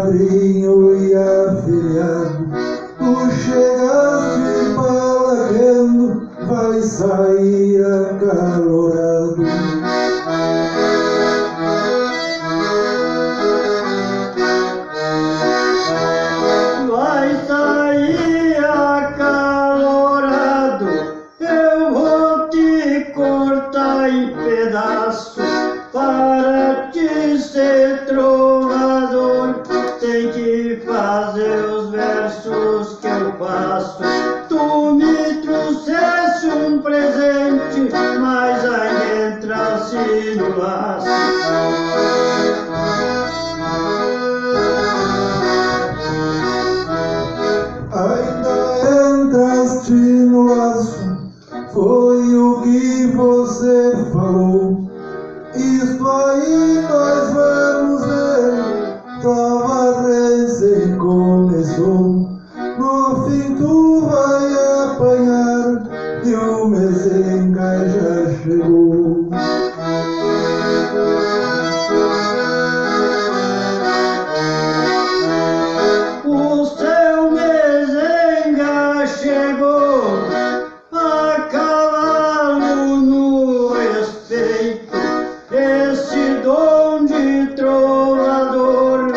padrinho e afilhado, tu chegaste balaguendo, vai sair acalorado. Vai sair acalorado, eu vou te cortar em pedaço. Para te ser trovador, tem que fazer os versos que eu faço. Tu me trouxeste um presente, mas ainda entraste no laço. Ainda entraste no laço, foi o que você falou. Isto aí nós vamos ver, tava recém começou. No fim tu vai apanhar e o mezenga já chegou. O seu mezenga chegou a cavalo no respeito. Esse dom de trovador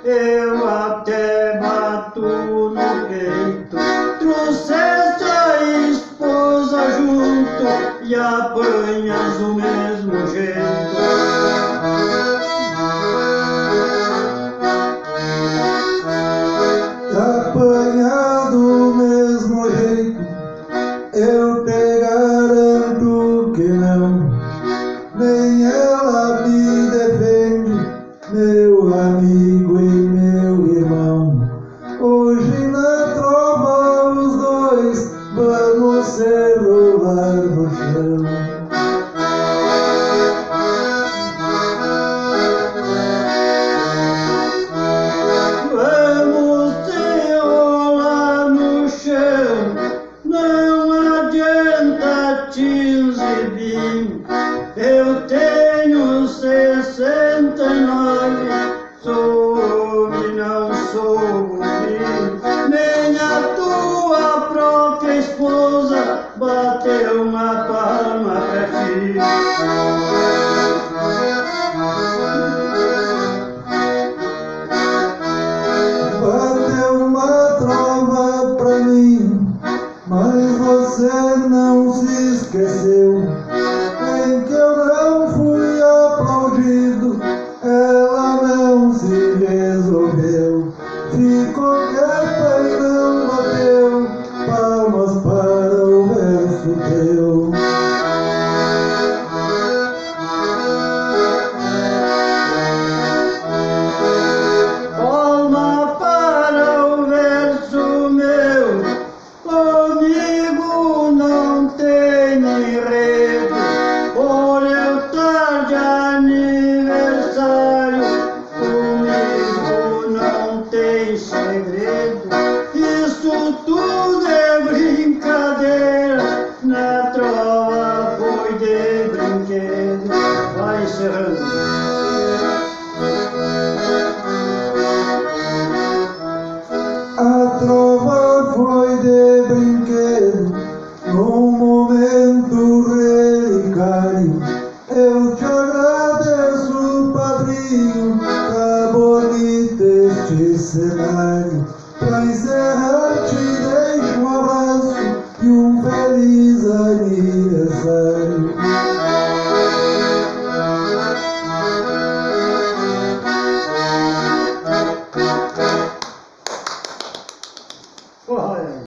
eu até bato no peito. Trouxeste a esposa junto e apanhas do mesmo jeito. Apanhar do mesmo jeito, eu te garanto que não. Nem ela me defende, meu amigo e meu irmão. Hoje na trova os dois vamos se rolar no chão. Vamos se rolar no chão, não adianta te exibir. Eu tenho 69, sou homem, não sou bonito. Nem a tua própria esposa bateu uma palma pra ti. Bateu uma trova pra mim, mas você não se esqueceu. Em que eu não fui aplaudido, ela não se resolveu. Ficou quieta e não bateu palmas para o verso teu. Palma para o verso meu, comigo não tem enredo. Por eu estar de aniversário, comigo não tem segredo. Isso tudo é brincadeira, na trova foi de brinquedo. Vai encerrando. A trova foi de brinquedo, num momento relicário. Eu te agradeço, padrinho, tá bonito este cenário. Pra encerrar te deixo um abraço e um feliz aniversário.